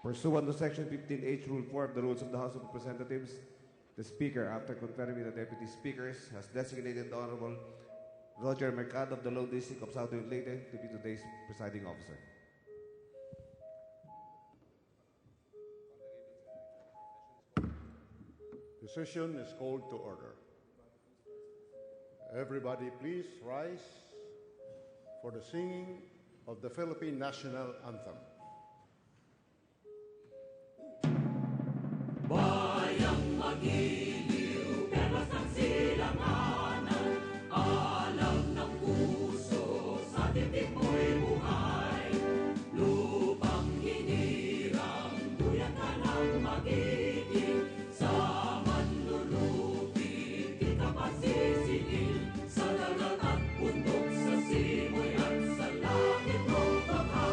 Pursuant to Section 15H, Rule 4 of the Rules of the House of Representatives, the Speaker, after conferring with the Deputy Speakers, has designated the Honorable Roger Mercado of the Law District of Southern Leyte to be today's presiding officer. The session is called to order. Everybody please rise for the singing of the Philippine National Anthem. Bayang magiliw, perlas ng silanganan, alam ng puso, sa dibdib mo'y buhay. Lupang hinirang, duyan ka ng magiging, sa manlulupit, di ka pasisingil, sa dagat at bundok, sa simoy at sa langit mong baka,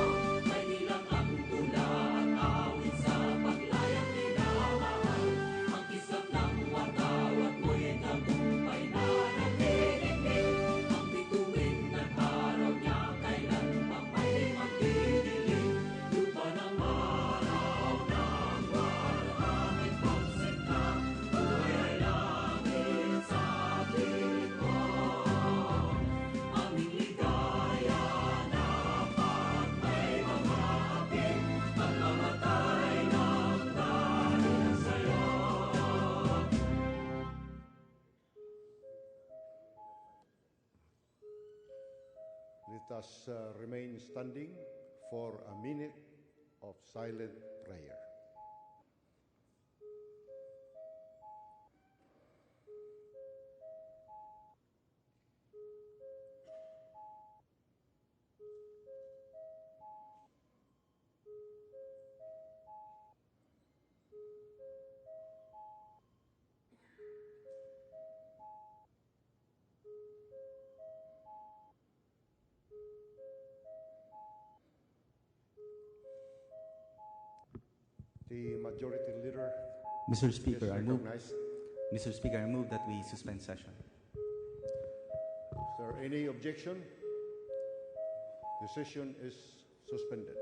may nilang ang tula at awit sa paglayang minamahal. Ang kisap ng watawat mo'y tagumpay na nagdidinig, ang bituin at araw niya kailan pang may magdidilig. Lupa ng araw ng waraming pagsinta, buhay ay langit sa piling ko. Aming ligaya dapat may mga akin, ang mamatay ng dahil sa'yo. Let us remain standing for a minute of silent prayer. The Majority Leader Mr. is Speaker, I move recognized. that we suspend session. Is there any objection? The session is suspended.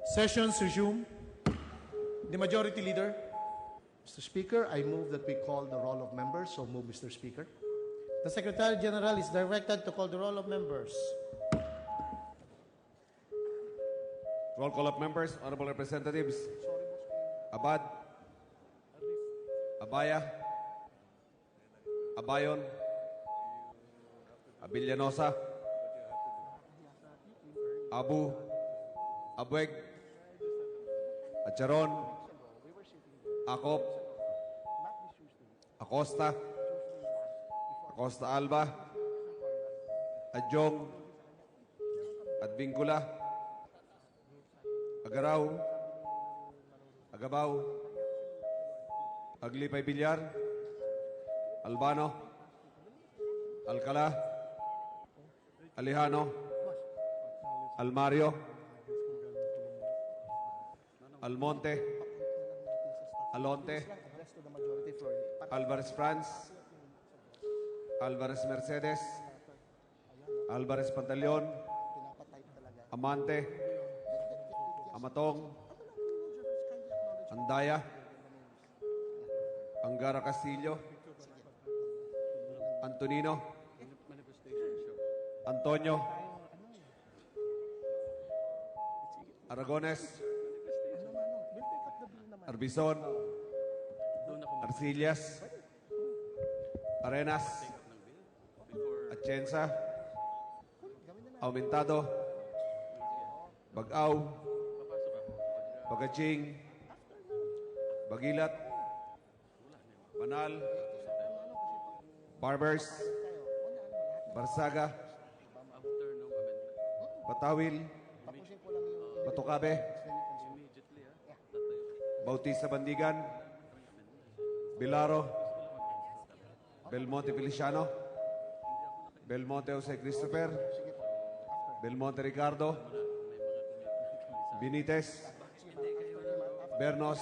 Sessions resume. The Majority Leader. Mr. Speaker, I move that we call the roll of members. So move, Mr. Speaker. The Secretary General is directed to call the roll of members. Roll call of members, honorable representatives. Abad, Abaya, Abayon, Abillanosa, Abu, Abueg, Acharon, Akop, Acosta, Acosta Alba, Adjong, Advincula, Agaraw, Agabaw, Aglipay Bilyar, Albano, Alcala, Alejano, Almario, Almonte, Alonte, Alvarez Franz, Alvarez Mercedes, Alvarez Pantaleon, Amante, Amatong, Andaya, Angara Castillo, Antonino, Antonio, Aragones, Arbizon, Arcillas, Arenas, Atienza, Aumentado, Bagaw, Bagaching, Bagilat, Banal, Barbers, Barsaga, Patawil, Batucabe, Bautista Bandigan, Bilaro, Belmonte Feliciano, Belmonte Jose Christopher, Belmonte Ricardo, Benitez, Bernos,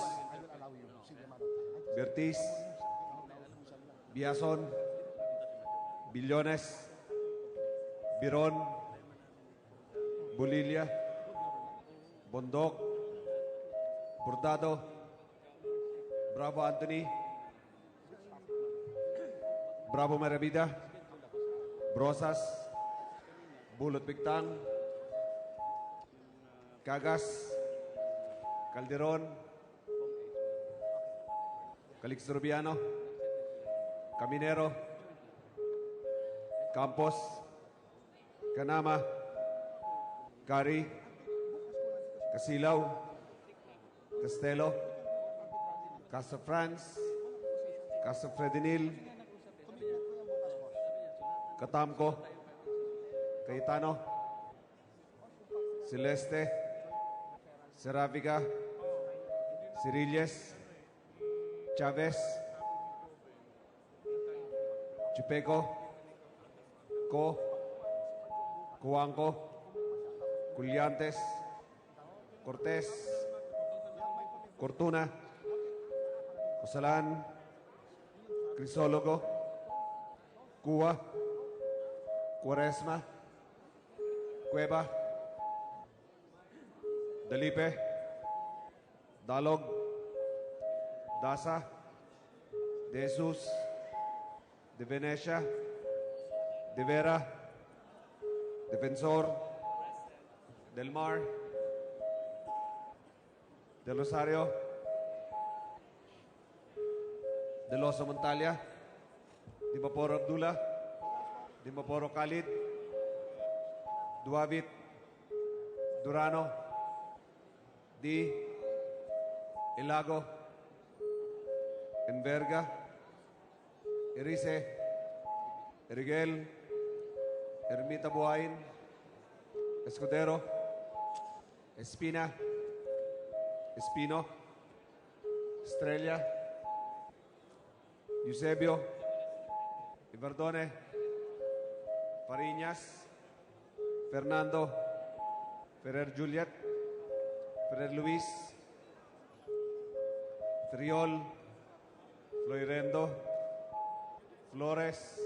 Bertiz, Biason, Billones, Biron, Bulilia, Bondok, Bordado, Bravo Anthony, Bravo Maravida, Brosas, Bulot Bigtang, Cagas, Calderon, Calix Rubiano, Caminero, Campos, Canama, Cari, Casilaw, Castelo, Casa France, Casa Fredinil, Catamco, Cayetano, Celeste, Seravica, Cirilles, Chavez, Chupeco, Co, Cuanco, Culiantes, Cortés, Cortuna, Cosalan, Crisólogo, Cuba, Cuaresma, Cueva, Dalipe, Dalog, Dasa, De Jesus, De Venecia, De Vera, Defensor, Del Mar, Del Rosario, Del Oso Montalia, Di Maporo Abdullah, Di Maporo Khalid, Duavit, Durano, Di Ilago, Enverga, Erice, Erigel, Ermita Buhain, Escudero, Espina, Espino, Estrella, Eusebio, Ibardone, Fariñas, Fernando, Ferrer Juliet, Ferrer Luis, Triol, Floirendo, Flores,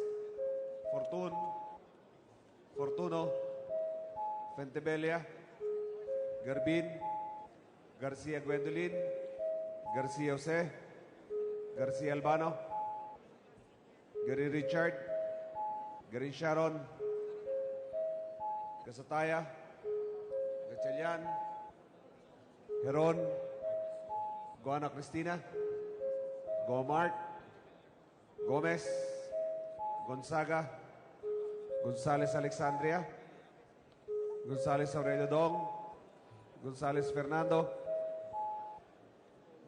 Fortuno, Fentebelia, Garbin, Garcia Gwendolyn, Garcia Jose, Garcia Albano, Gary Richard, Gary Sharon, Gasataya, Gatchalian, Heron, Goana Cristina, Gomart, Gomez, Gonzaga, Gonzales Alexandria, Gonzales Aurelio Dong, Gonzales Fernando,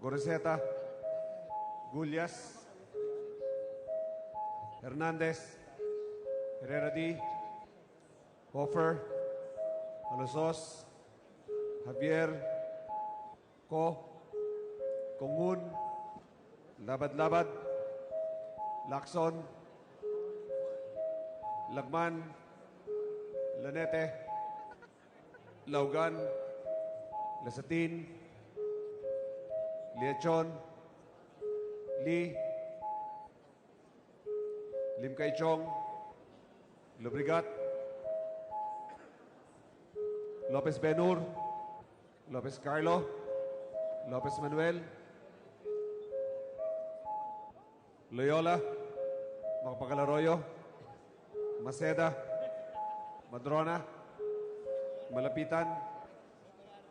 Goreseta, Gullias, Hernandez, Herrera D, Hofer, Alosos, Javier, Ko, Kongun, Labad-Labad, Lacson, Lagman, Lanete, Laugan, Lasatin, Liachon, Lee, Lim Kai Chong, Lubrigat, Lopez Benur, Lopez Carlo, Lopez Manuel, Loyola, Macapagal Arroyo, Maceda, Madrona, Malapitan,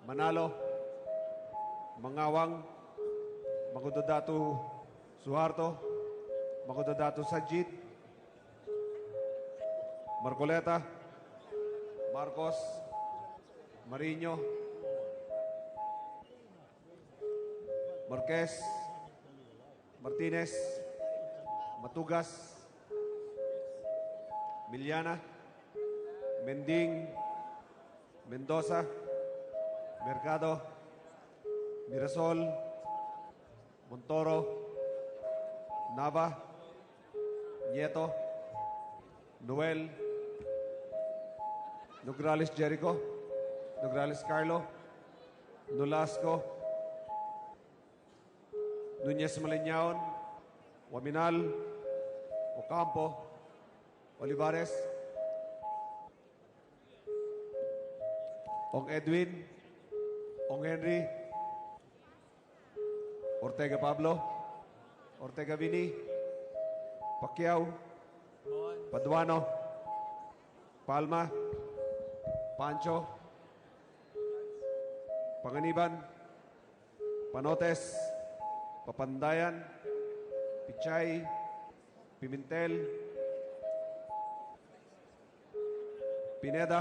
Manalo, Mangawang, Magudadatu Suharto, Magudadatu Sajid, Marcoleta, Marcos, Mariño, Marquez, Martinez, Matugas, Miliana, Mending, Mendoza, Mercado, Mirasol, Montoro, Nava, Nieto, Noel, Nograles Jericho, Nograles Carlo, Nolasco, Nunez Maliñaon, Waminal, Ocampo, Olivares, Ong Edwin, Ong Henry, Ortega Pablo, Ortega Vini, Pacquiao, Paduano, Palma, Pancho, Panganiban, Panotes, Papandayan, Pichay, Pimentel, Pineda,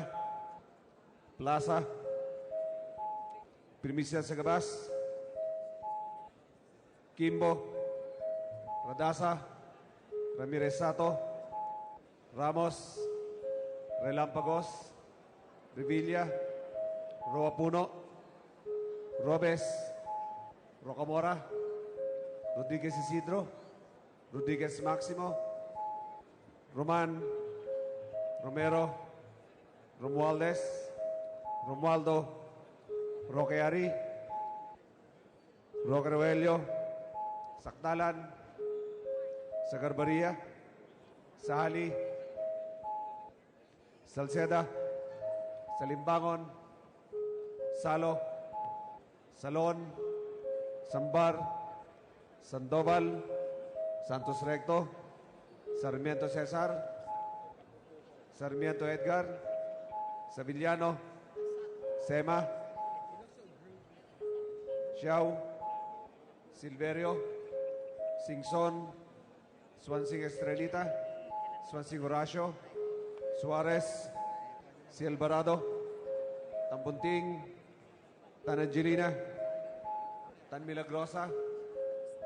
Plaza, Primicia Sagabas, Kimbo, Radasa, Ramirez Sato, Ramos, Relampagos, Revilla, Roa Puno, Robes, Rocamora, Rodriguez Isidro, Rodriguez Maximo, Roman, Romero, Romualdez, Romualdo, Roque Ari, Roque Roelio, Sakdalan, Sagarbaria, Sahali, Salceda, Salimbangon, Salo, Salon, Sambar, Sandoval, Santos Recto, Sarmiento Cesar, Sarmiento Edgar, Sevillano, Sema, Xiao, Silverio, Singson, Swansing Estrelita, Swansing Horacio, Suarez, Si Alvarado, Tan Bunting, Tan Angelina, Tan Milagrosa,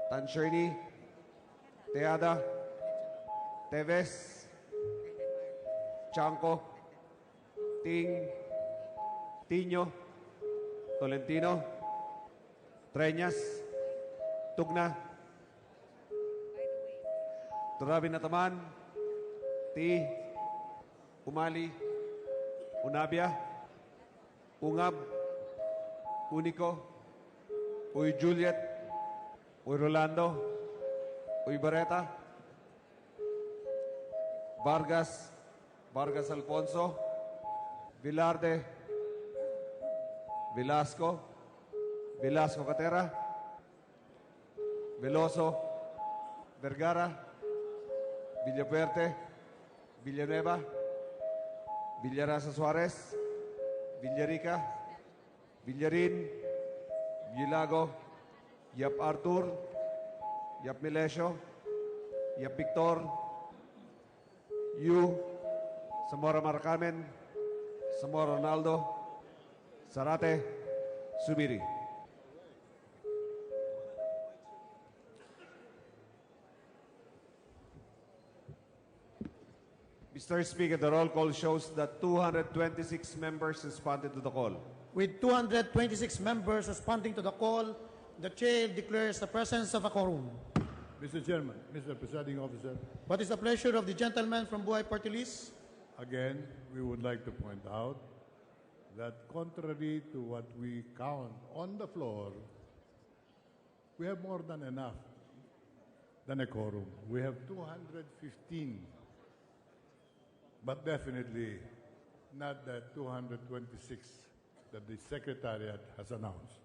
Tan Shirley, Teada, Teves, Chanco, Ting, Tiño, Tolentino, Treñas, Tugna, Turabi Nataman, Ti, Umali, Unabia, Ungab, Unico, Uy Juliet, Uy Rolando, Uy Barreta, Vargas, Vargas Alfonso, Vilarde, Velasco, Velasco Catera, Veloso, Vergara, Villapuerte, Villanueva, Villarasa Suarez, Villarica, Villarin, Villago, Yap Artur, Yap Milesio, Yap Victor, Yu, Zamora Marcamen, Zamora Ronaldo, Zarate, Subiri. Mr. Speaker, the roll call shows that 226 members responded to the call. With 226 members responding to the call, the chair declares the presence of a quorum. Mr. Chairman, Mr. Presiding Officer, What is the pleasure of the gentleman from Buhay Party List? again, we would like to point out that contrary to what we count on the floor, we have more than enough than a quorum. We have 215, but definitely not the 226 that the Secretariat has announced.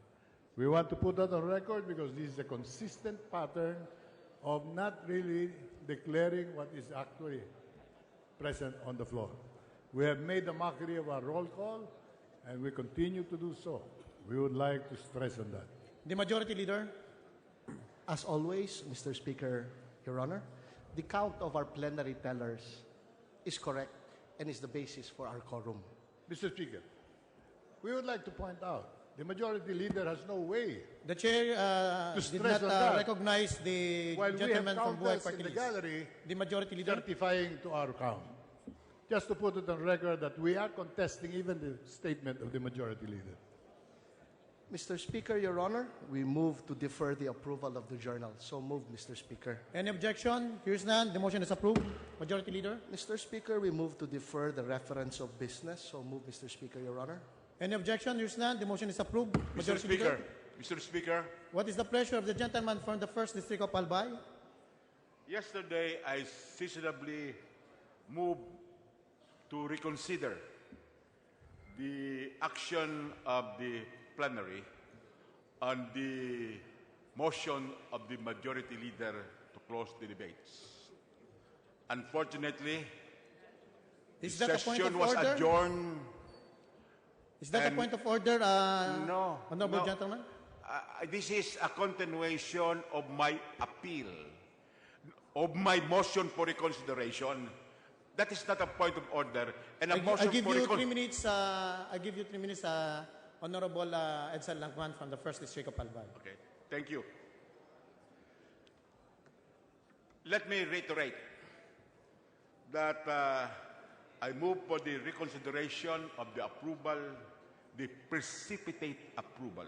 We want to put that on record because this is a consistent pattern of not really declaring what is actually present on the floor. We have made a mockery of our roll call, and we continue to do so. We would like to stress on that. The Majority Leader. As always, Mr. Speaker, Your Honor, the count of our plenary tellers is correct and is the basis for our quorum. Mr. Speaker, we would like to point out the Majority Leader has no way, The chair To did stress not on that, recognize the while we have gentleman from Buhay counters Party in the List. gallery, The Majority Leader. certifying to our count. Just to put it on record that we are contesting even the statement of the Majority Leader. Mr. Speaker, Your Honor, we move to defer the approval of the journal. So moved, Mr. Speaker. Any objection? Here's none. The motion is approved. Majority Leader. Mr. Speaker, we move to defer the reference of business. So moved, Mr. Speaker, Your Honor. Any objection? Here's none. The motion is approved. Mr. Majority Speaker, Leader. Mr. Speaker, What is the pleasure of the gentleman from the 1st District of Albay? yesterday I seasonably moved to reconsider the action of the plenary on the motion of the Majority Leader to close the debates. Unfortunately, the Is that a point session of was order? adjourned. Is that a and- point of order, No. honorable no. gentleman? This is a continuation of my appeal, of my motion for reconsideration. That is not a point of order. And a I motion give for you 3 minutes. I give you 3 minutes, Honorable Edsel Langman from the 1st District of Albay. Okay, thank you. Let me reiterate that I move for the reconsideration of the approval, the precipitate approval,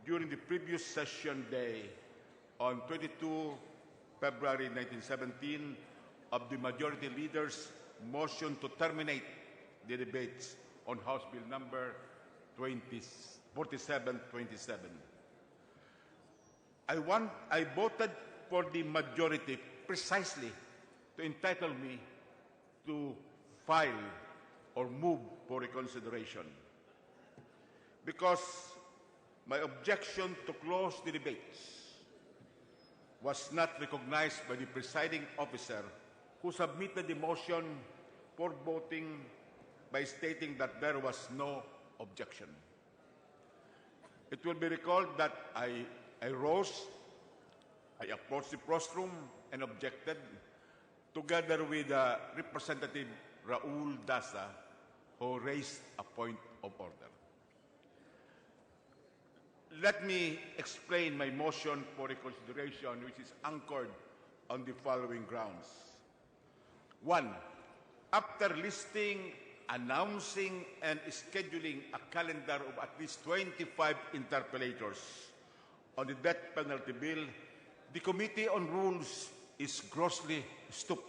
during the previous session day on 22 February 1917 of the Majority Leader's motion to terminate the debates on House Bill number 4727. I voted for the majority precisely to entitle me to file or move for reconsideration. Because my objection to close the debates was not recognized by the presiding officer who submitted the motion for voting by stating that there was no objection. It will be recalled that I rose, I approached the rostrum and objected, together with Representative Raul Dasa, who raised a point of order. Let me explain my motion for reconsideration, which is anchored on the following grounds. 1. After listing, announcing, and scheduling a calendar of at least 25 interpellators on the death penalty bill, the Committee on Rules is grossly stooped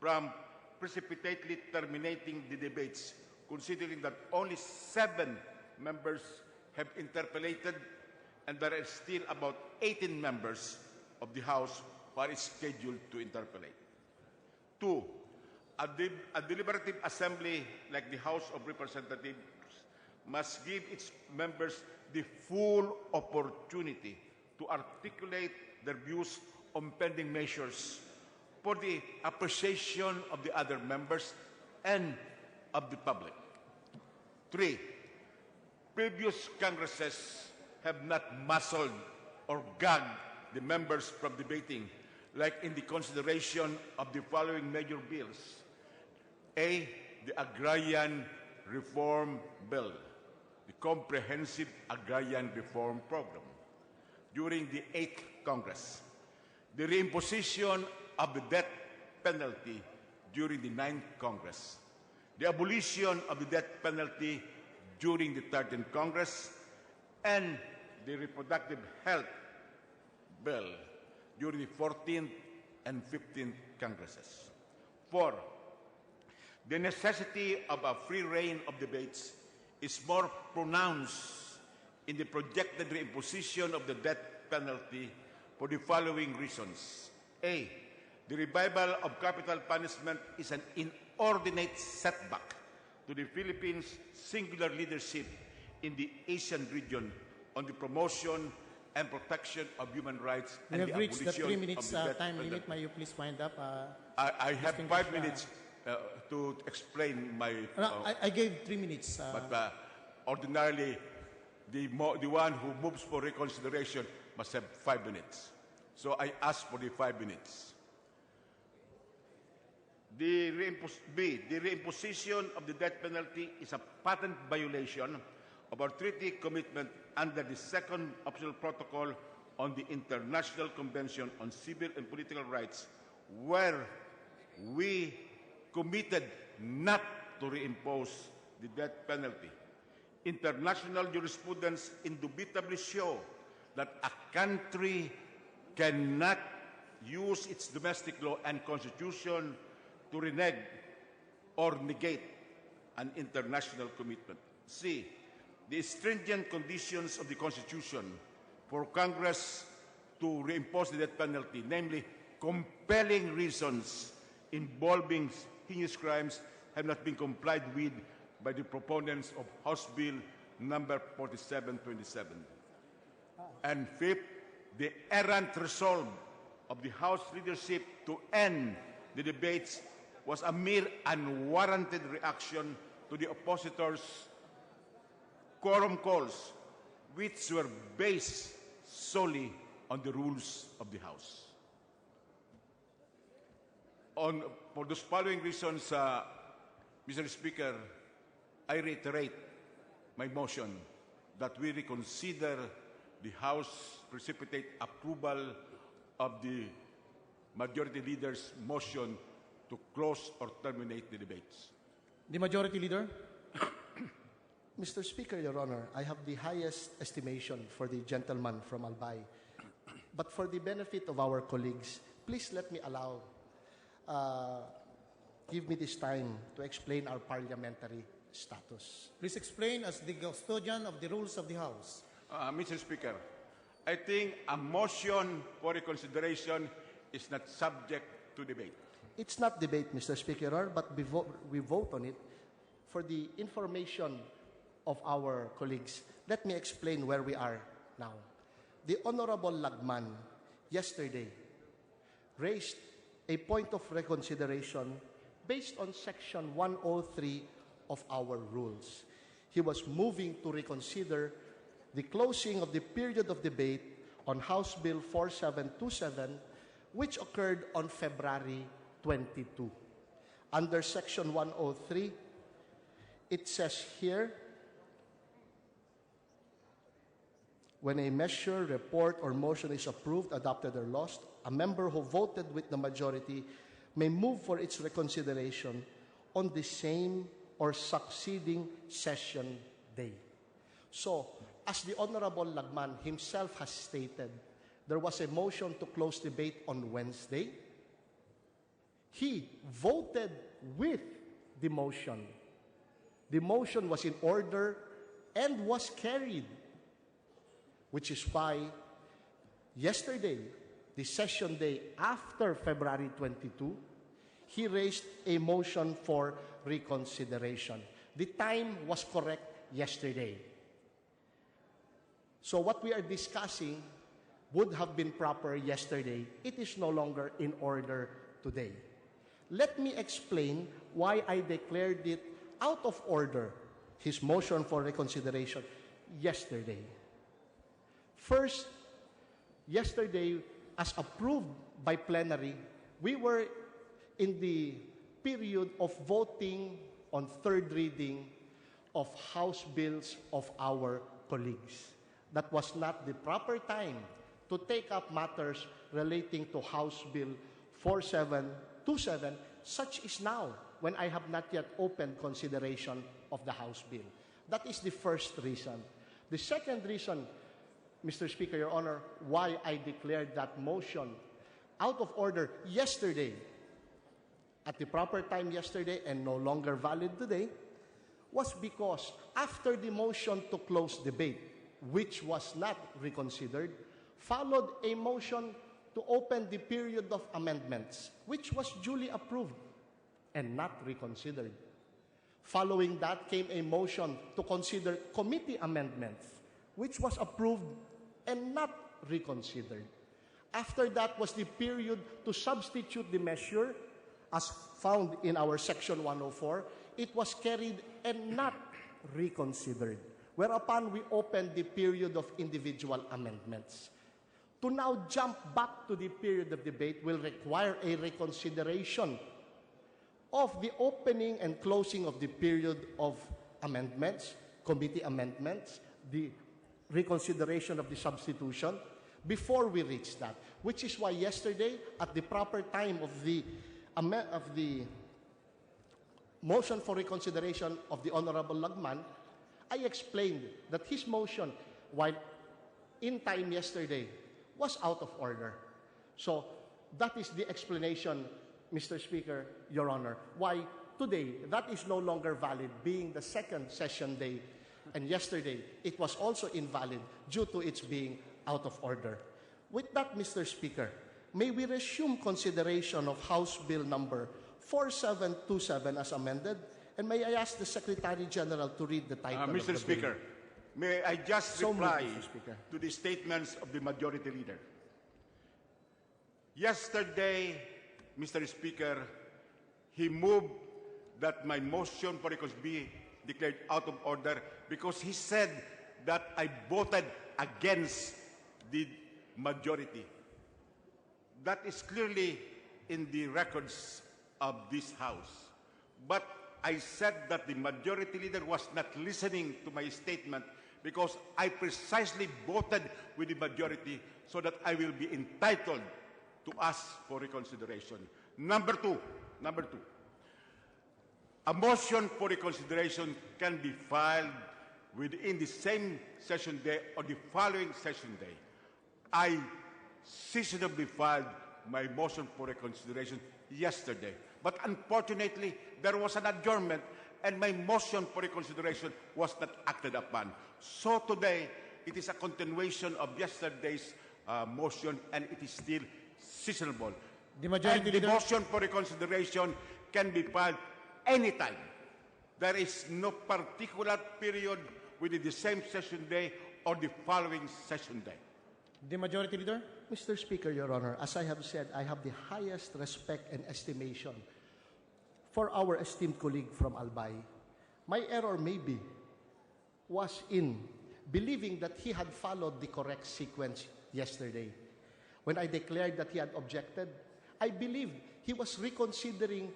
from precipitately terminating the debates, considering that only 7 members have interpellated and there are still about 18 members of the House who are scheduled to interpellate. 2. A deliberative assembly like the House of Representatives must give its members the full opportunity to articulate their views on pending measures for the appreciation of the other members and of the public. 3. Previous Congresses have not muscled or gagged the members from debating, like in the consideration of the following major bills. A. The Agrarian Reform Bill, the Comprehensive Agrarian Reform Program, during the 8th Congress. The reimposition of the death penalty during the 9th Congress. The abolition of the death penalty during the 13th Congress, and the Reproductive Health Bill during the 14th and 15th Congresses. 4. The necessity of a free reign of debates is more pronounced in the projected reimposition of the death penalty for the following reasons. A. The revival of capital punishment is an inordinate setback to the Philippines' singular leadership in the Asian region on the promotion and protection of human rights We and have the reached the abolition 3 minutes of the death time penalty. limit. May you please wind up? I have 5 distinguished, minutes to explain my... I gave 3 minutes. but ordinarily, the one who moves for reconsideration must have 5 minutes. So I ask for the 5 minutes. The reimposition of the death penalty is a patent violation of our treaty commitment under the Second Optional Protocol on the International Convention on Civil and Political Rights, where we committed not to reimpose the death penalty. International jurisprudence indubitably show that a country cannot use its domestic law and constitution to renege or negate an international commitment. C. The stringent conditions of the Constitution for Congress to reimpose the death penalty, namely compelling reasons involving heinous crimes, have not been complied with by the proponents of House Bill number 4727. And fifth, the errant resolve of the House leadership to end the debates was a mere unwarranted reaction to the oppositors' quorum calls, which were based solely on the rules of the House. For those following reasons, Mr. Speaker, I reiterate my motion that we reconsider the House precipitate approval of the Majority Leader's motion to close or terminate the debates. The Majority Leader. Mr. Speaker, Your Honor, I have the highest estimation for the gentleman from Albay. But for the benefit of our colleagues, please let me give me this time to explain our parliamentary status. Please explain as the custodian of the rules of the House. Mr. Speaker, I think a motion for reconsideration is not subject to debate. It's not debate, Mr. Speaker, Your Honor, but we vote on it for the information of our colleagues. Let me explain where we are now. The Honorable Lagman yesterday raised a point of reconsideration based on Section 103 of our rules. He was moving to reconsider the closing of the period of debate on House Bill 4727, which occurred on February 22. Under Section 103, it says here, when a measure, report, or motion is approved, adopted, or lost, a member who voted with the majority may move for its reconsideration on the same or succeeding session day. So, as the Honorable Lagman himself has stated, there was a motion to close debate on Wednesday. He voted with the motion. The motion was in order and was carried, which is why yesterday, the session day after February 22, he raised a motion for reconsideration. The time was correct yesterday. So what we are discussing would have been proper yesterday. It is no longer in order today. Let me explain why I declared it out of order, his motion for reconsideration yesterday. First, yesterday, as approved by plenary, we were in the period of voting on third reading of House bills of our colleagues. That was not the proper time to take up matters relating to House Bill 4727, such is now, when I have not yet opened consideration of the House bill. That is the first reason. The second reason, Mr. Speaker, Your Honor, why I declared that motion out of order yesterday, at the proper time yesterday and no longer valid today, was because after the motion to close debate, which was not reconsidered, followed a motion to open the period of amendments, which was duly approved and not reconsidered. Following that came a motion to consider committee amendments, which was approved and not reconsidered. After that was the period to substitute the measure as found in our Section 104. It was carried and not reconsidered, whereupon we opened the period of individual amendments. To now jump back to the period of debate will require a reconsideration of the opening and closing of the period of amendments, committee amendments, the reconsideration of the substitution, before we reach that, which is why yesterday, at the proper time of the motion for reconsideration of the Honorable Lagman, I explained that his motion, while in time yesterday, was out of order. So that is the explanation, Mr. Speaker, Your Honor, why today that is no longer valid, being the second session day, and yesterday it was also invalid due to its being out of order. With that, Mr. Speaker, may we resume consideration of House Bill number 4727 as amended, and may I ask the Secretary General to read the title of the Mr. Speaker, may I just So moved, reply Mr. Speaker. to the statements of the Majority Leader? Yesterday, Mr. Speaker, he moved that my motion for reconsideration be declared out of order because he said that I voted against the majority. That is clearly in the records of this House. But I said that the Majority Leader was not listening to my statement because I precisely voted with the majority so that I will be entitled to ask for reconsideration. Number two, a motion for reconsideration can be filed within the same session day or the following session day. I seasonably filed my motion for reconsideration yesterday. But unfortunately, there was an adjournment and my motion for reconsideration was not acted upon. So today, it is a continuation of yesterday's motion and it is still seasonable. The Majority And the Leader. motion for reconsideration can be filed anytime. There is no particular period within the same session day or the following session day. The Majority Leader. Mr. Speaker, Your Honor, as I have said, I have the highest respect and estimation for our esteemed colleague from Albay. My error maybe was in believing that he had followed the correct sequence yesterday. When I declared that he had objected, I believed he was reconsidering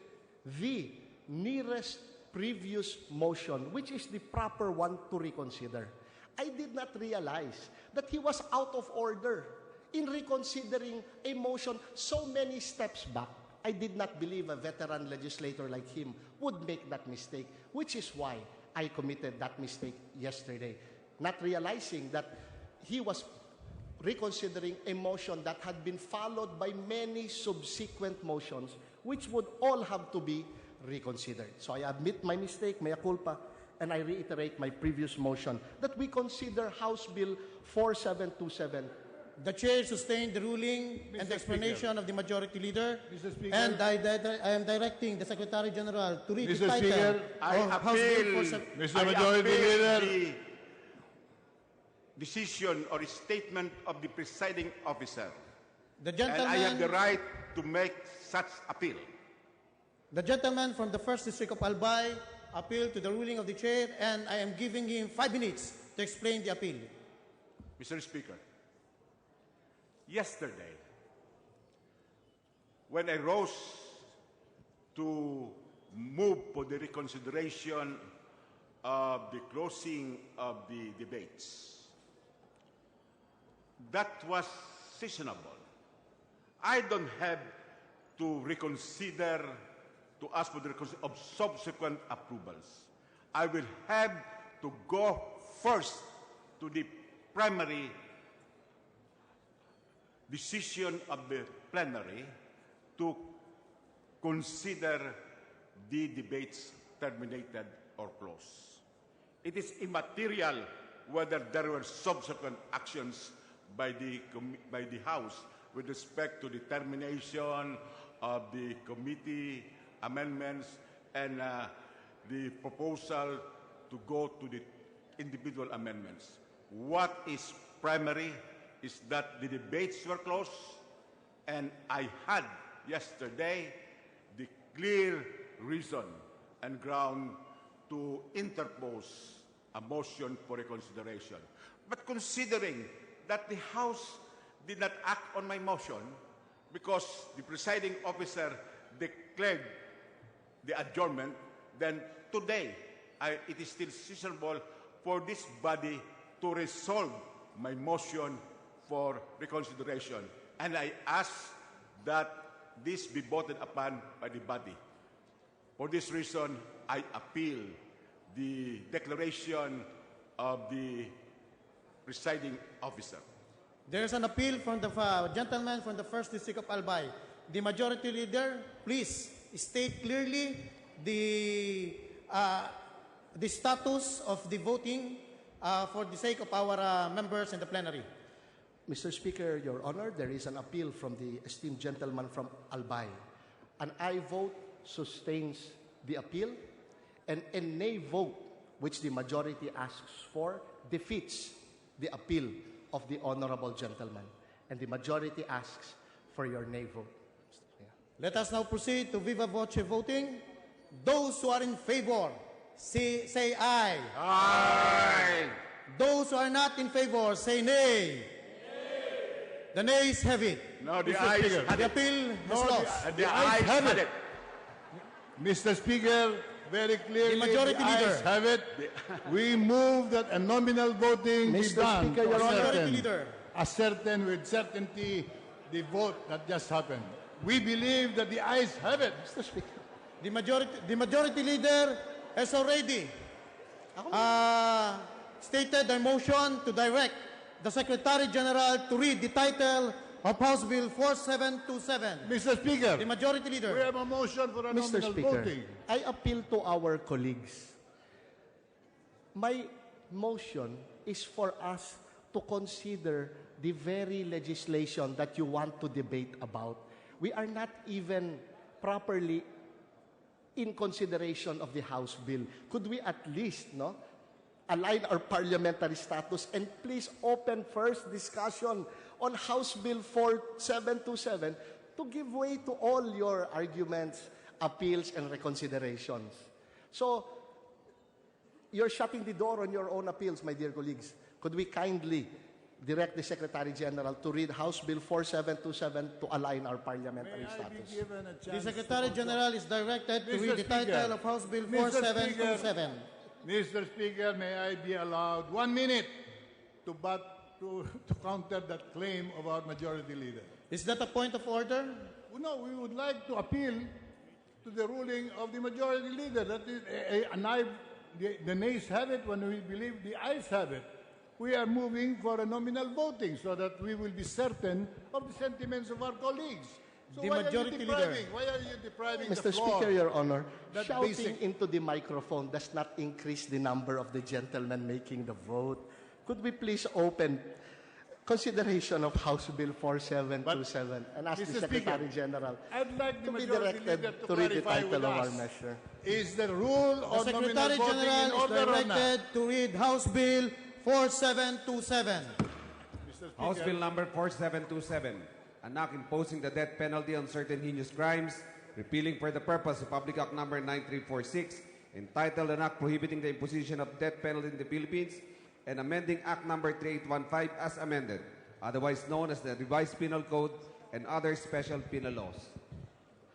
the nearest previous motion, which is the proper one to reconsider. I did not realize that he was out of order in reconsidering a motion so many steps back. I did not believe a veteran legislator like him would make that mistake, which is why I committed that mistake yesterday, not realizing that he was reconsidering a motion that had been followed by many subsequent motions, which would all have to be reconsidered. So I admit my mistake, mea culpa, and I reiterate my previous motion that we consider House Bill 4727. The Chair sustained the ruling and the explanation of the Majority Leader. Mr. Speaker. And I am directing the Secretary General to read the Mr. title Speaker, I of House Bill appeal, 47. Mr. Majority Leader. decision or statement of the presiding officer. The And I have the gentleman, right to make such appeal. the gentleman from the First District of Albay appealed to the ruling of the chair, and I am giving him 5 minutes to explain the appeal. Mr. Speaker, yesterday, when I rose to move for the reconsideration of the closing of the debates, that was seasonable. I don't have to reconsider, to ask for the reconsideration of subsequent approvals. I will have to go first to the primary decision of the plenary to consider the debates terminated or closed. It is immaterial whether there were subsequent actions by the House with respect to the termination of the committee amendments and the proposal to go to the individual amendments. What is primary is that the debates were closed, and I had yesterday the clear reason and ground to interpose a motion for reconsideration. But considering that the House did not act on my motion because the presiding officer declared the adjournment, then today it is still seasonable for this body to resolve my motion for reconsideration. And I ask that this be voted upon by the body. For this reason, I appeal the declaration of the presiding officer. There is an appeal from the gentleman from the First District of Albay. The Majority Leader, please state clearly the status of the voting for the sake of our members in the plenary. Mr. Speaker, Your Honor, there is an appeal from the esteemed gentleman from Albay. An aye vote sustains the appeal, and a nay vote, which the majority asks for, defeats the appeal of the honorable gentleman. And the majority asks for your nay vote. Yeah. Let us now proceed to viva voce voting. Those who are in favor, say aye. Aye! Those who are not in favor, say nay. The nays have it. No, the Mr. ayes Speaker. had The it. appeal has lost. The ayes had it. Mr. Speaker, very clearly, The majority ayes leader. have it. We move that a nominal voting be Mr. done Speaker, to Your Honor. Majority Leader. ascertain with certainty the vote that just happened. We believe that the ayes have it. Mr. Speaker. The majority leader has already stated their motion to direct the Secretary General to read the title of House Bill 4727. Mr. Speaker, The majority we leader. have a motion for a Mr. nominal Speaker, voting. I appeal to our colleagues. My motion is for us to consider the very legislation that you want to debate about. We are not even properly in consideration of the House bill. Could we at least align our parliamentary status and please open first discussion on House Bill 4727 to give way to all your arguments, appeals, and reconsiderations. So, you're shutting the door on your own appeals, my dear colleagues. Could we kindly direct the Secretary General to read House Bill 4727 to align our parliamentary May I be status? given a The chance Secretary to- General is directed to Mr. read the Speaker. title of House Bill Mr. 4727. Mr. Speaker, may I be allowed 1 minute to counter that claim of our majority leader? Is that a point of order? No, we would like to appeal to the ruling of the majority leader. That is, the nays have it when we believe the ayes have it. We are moving for a nominal voting so that we will be certain of the sentiments of our colleagues. So The why majority are you leader. depriving? Why are you depriving Mr. the floor? Speaker, Your Honor, That shouting basic- into the microphone does not increase the number of the gentlemen making the vote. Could we please open consideration of House Bill 4727 and ask Mr. the Secretary Speaker, General I'd like the to be majority directed leader to read the clarify title with of our us. measure? Is the rule The on nominal Secretary voting in General is order or not? directed to read House Bill 4727. Mr. House Speaker, Bill number 4727, an act imposing the death penalty on certain heinous crimes, repealing for the purpose of Public Act number 9346, entitled an act prohibiting the imposition of death penalty in the Philippines, and amending Act number 3815 as amended, otherwise known as the Revised Penal Code and other special penal laws.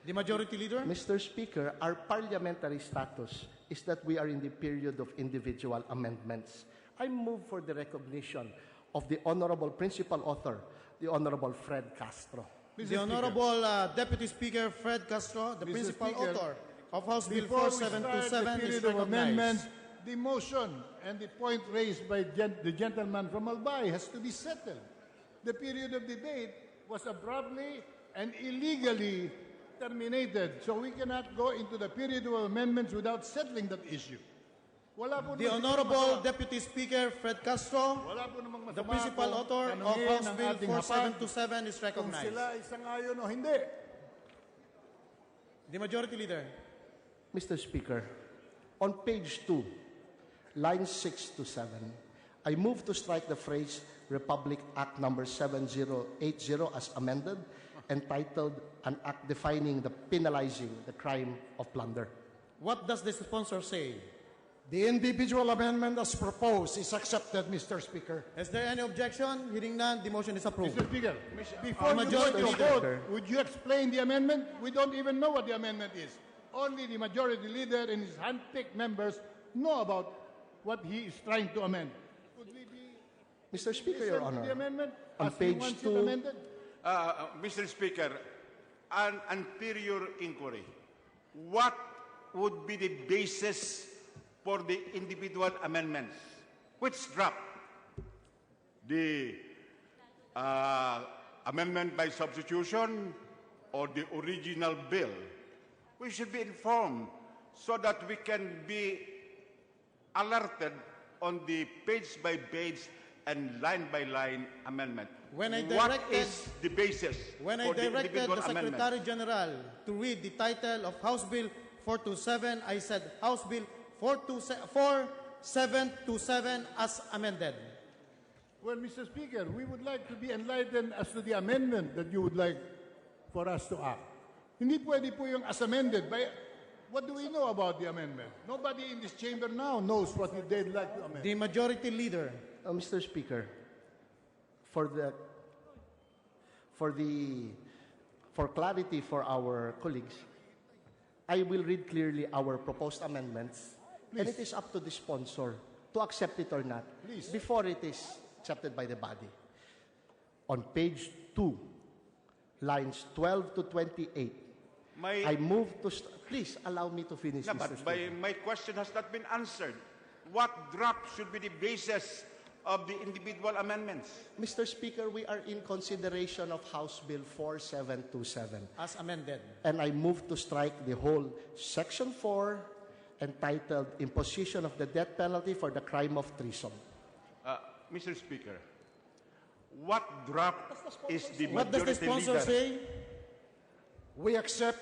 The Majority Leader. Mr. Speaker, our parliamentary status is that we are in the period of individual amendments. I move for the recognition of the Honorable Principal Author, the Honorable Fred Castro. The Honorable Deputy Speaker Fred Castro, the Mr. Principal Speaker, Author of House Bill Before we start 4727 the is period of amendments, recognized. the motion and the point raised by the gentleman from Albay has to be settled. The period of debate was abruptly and illegally terminated, so we cannot go into the period of amendments without settling that issue. Wala po The namang Honorable masama. Deputy Speaker Fred Castro, Wala po namang masama the Principal kung Author of tanungin House ang Bill ating hapag 4727 is kung recognized. sila ay sang-ayon o hindi. The Majority Leader. Mr. Speaker, on page 2, lines 6 to 7, I move to strike the phrase Republic Act number 7080 as amended, entitled an act defining the penalizing the crime of plunder. What does the sponsor say? The individual amendment as proposed is accepted, Mr. Speaker. Is there any objection? Hearing none, the motion is approved. Mr. Speaker, before you go Majority to Leader. vote, would you explain the amendment? We don't even know what the amendment is. Only the Majority Leader and his handpicked members know about what he is trying to amend. Could we be Mr. Speaker, Your listen to the Honor, amendment on as he page wants it 2, amended? Mr. Speaker, an anterior inquiry. What would be the basis for the individual amendments? Which draft? The amendment by substitution or the original bill? We should be informed so that we can be alerted on the page-by-page and line-by-line amendment. When I What directed- is the basis When I for the directed individual the amendment? Secretary General to read the title of House Bill 427, I said House Bill 4727 as amended. Well, Mr. Speaker, we would like to be enlightened as to the amendment that you would like for us to act. Hindi pwede po yung as amended. What do we know about the amendment? Nobody in this chamber now knows what they'd like to amend. The Majority Leader. Mr. Speaker, for clarity for our colleagues, I will read clearly our proposed amendments, and it is up to the sponsor to accept it or not before it is accepted by the body. On page 2, lines 12 to 28, I move to... Please allow me to finish, No, Mr. but Speaker. my question has not been answered. What draft should be the basis of the individual amendments? Mr. Speaker, we are in consideration of House Bill 4727. As amended. And I move to strike the whole Section 4 entitled Imposition of the Death Penalty for the Crime of Treason. Mr. Speaker, what draft is the What does the majority sponsor leader? say? We accept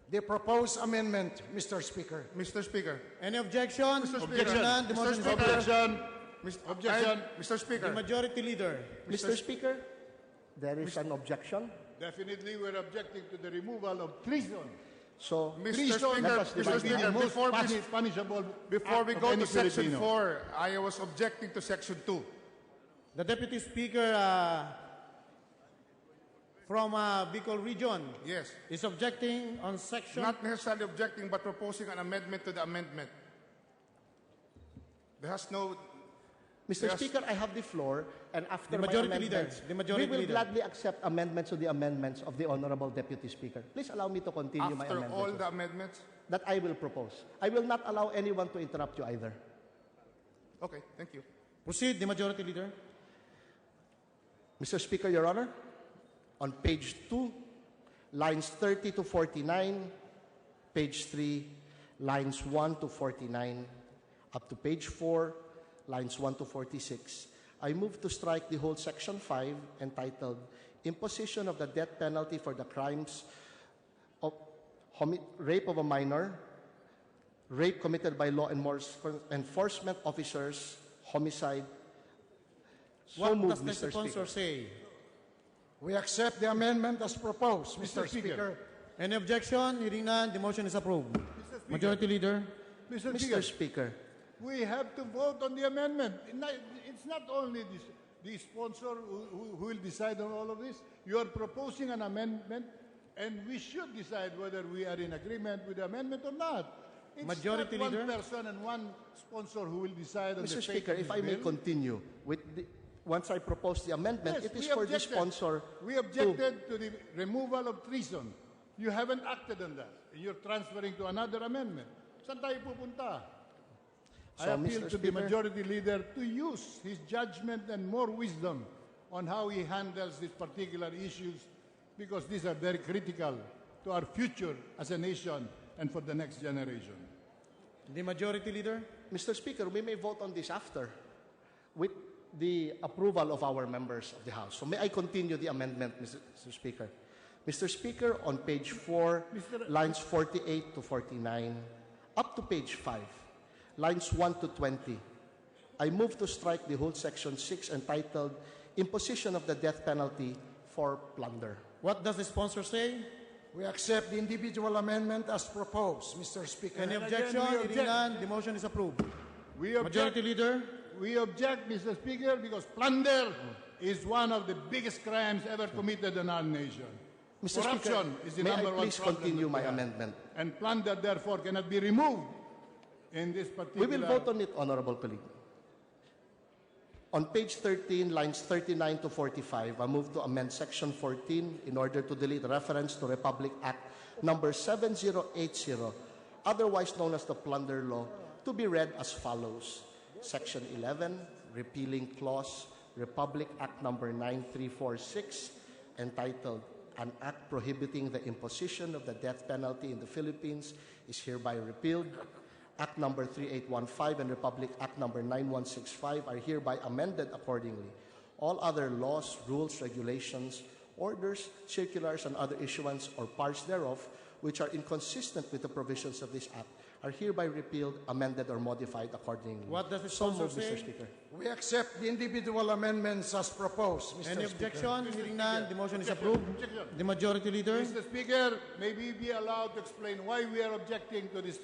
the proposed amendment, Mr. Speaker. Mr. Speaker. Any objection? Mr. Speaker. Hearing none, the Mr. motion is Speaker. approved. Objection. Mr. The Speaker. Majority Leader. Mr. Speaker, there is an objection. Definitely, we're objecting to the removal of treason. So, Mr. Treason Speaker, let us Mr. divide Speaker, that. before we, punishable before we act go of to any Section Filipino. 4, I was objecting to Section 2. The Deputy Speaker from Bicol Region Yes. is objecting on section... Not necessarily objecting, but proposing an amendment to the amendment. There has no... Mr. Yes. Speaker, I have the floor, and after The my Majority amendments, Leader. The Majority we will Leader. gladly accept amendments to the amendments of the Honorable Deputy Speaker. Please allow me to continue my After amendments. all the amendments? That I will propose. I will not allow anyone to interrupt you either. Okay, thank you. Proceed, the Majority Leader. Mr. Speaker, Your Honor, on page 2, lines 30 to 49, page 3, lines 1 to 49, up to page 4, lines 1 to 46, I move to strike the whole Section 5 entitled Imposition of the Death Penalty for the Crimes of Rape of a Minor, Rape committed by law enforcement officers, homicide. So What moved, does the Mr. sponsor Speaker. say? We accept the amendment as proposed, Mr. Speaker. Any objection? Hearing none, the motion is approved. Majority Leader. Mr. Speaker, we have to vote on the amendment. It's not only the sponsor who will decide on all of this. You are proposing an amendment, and we should decide whether we are in agreement with the amendment or not. It's Majority not Leader. one person and one sponsor who will decide on the Mr. fate Speaker, of if this I may bill. continue with once I propose the amendment, Yes, it is we for the objected. sponsor We objected to the removal of treason. You haven't acted on that. You're transferring to another amendment. Saan tayo pupunta? I So, appeal Mr. to the Speaker- majority leader to use his judgment and more wisdom on how he handles these particular issues, because these are very critical to our future as a nation and for the next generation. The Majority Leader. Mr. Speaker, we may vote on this after with the approval of our members of the House. So may I continue the amendment, Mr. Speaker? Mr. Speaker, on page 4, lines 48 to 49, up to page 5, lines 1 to 20, I move to strike the whole section 6 entitled Imposition of the Death Penalty for Plunder. What does the sponsor say? We accept the individual amendment as proposed, Mr. Speaker. Any And objection? again, we Hearing object. none, the motion is approved. We object, Majority Leader. we object, Mr. Speaker, because plunder is one of the biggest crimes ever committed in our nation. Mr. Corruption Speaker, is the may I number one please problem continue that we my have. amendment? And plunder, therefore, cannot be removed in this particular... We will vote on it, Honorable colleague. On page 13, lines 39 to 45, I move to amend section 14 in order to delete reference to Republic Act number 7080, otherwise known as the Plunder Law, to be read as follows. Section 11, repealing clause Republic Act number 9346, entitled An Act Prohibiting the Imposition of the Death Penalty in the Philippines is hereby repealed. Act number 3815 and Republic Act number 9165 are hereby amended accordingly. All other laws, rules, regulations, orders, circulars, and other issuance or parts thereof which are inconsistent with the provisions of this Act are hereby repealed, amended, or modified accordingly. What does the So sponsor moved, say? Mr. Speaker. We accept the individual amendments as proposed, Mr. Any Speaker. objection? Hearing none, the motion is approved. The Majority Leader. Mr. Speaker, may we be allowed to explain why we are objecting to this?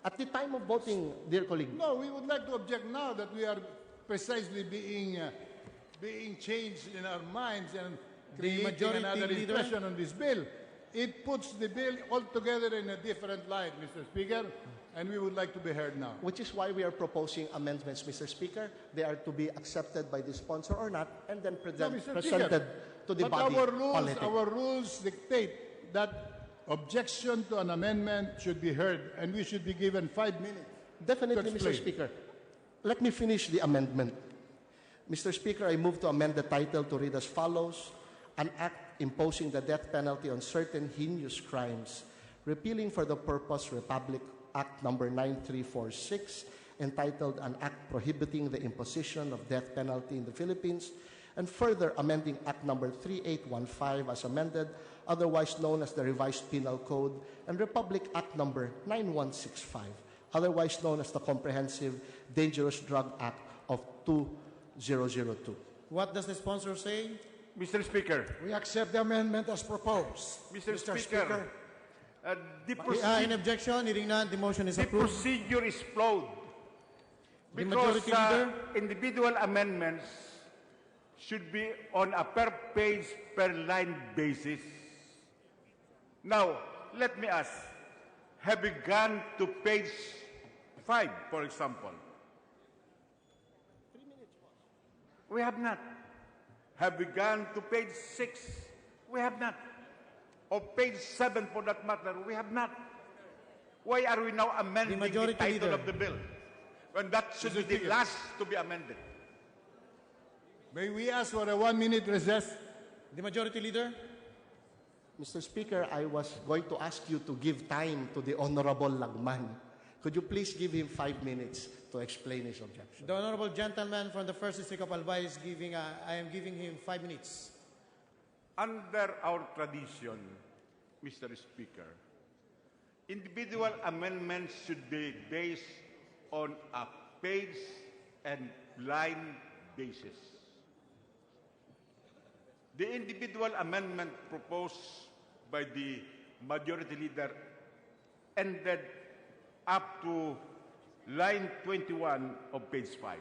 At the time of voting, dear colleague, No, we would like to object now that we are precisely being changed in our minds and creating Majority another Leader. impression on this bill. It puts the bill altogether in a different light, Mr. Speaker, and we would like to be heard now. which is why we are proposing amendments, Mr. Speaker. They are to be accepted by the sponsor or not, and then No, Mr. presented Speaker, to the but body politic. our rules dictate that objection to an amendment should be heard, and we should be given 5 minutes. Definitely, to Mr. explain. Speaker. Let me finish the amendment. Mr. Speaker, I move to amend the title to read as follows: An Act Imposing the Death Penalty on Certain Heinous Crimes, repealing for the purpose Republic Act number 9346, entitled An Act Prohibiting the Imposition of Death Penalty in the Philippines, and further amending Act number 3815 as amended, otherwise known as the Revised Penal Code, and Republic Act number 9165, otherwise known as the Comprehensive Dangerous Drug Act of 2002. What does the sponsor say? Mr. Speaker, We accept the amendment as proposed. Mr. Speaker, the, Any objection? Hearing none, the motion is the approved. procedure is flawed The because Majority Leader. individual amendments should be on a per page, per line basis. Now, let me ask, have we gone to page 5, for example? We have not. Have we gone to page 6? We have not. Or page 7 for that matter, we have not. Why are we now amending the Majority title Leader. of the bill when that should be the last to be amended? May we ask for a 1-minute recess? The Majority Leader. Mr. Speaker, I was going to ask you to give time to the Honorable Lagman. Could you please give him 5 minutes to explain his objection? The Honorable Gentleman from the First District of Albay is giving, I am giving him 5 minutes. Under our tradition, Mr. Speaker, individual amendments should be based on a page and blind basis. The individual amendment proposed by the majority leader ended up to line 21 of page 5.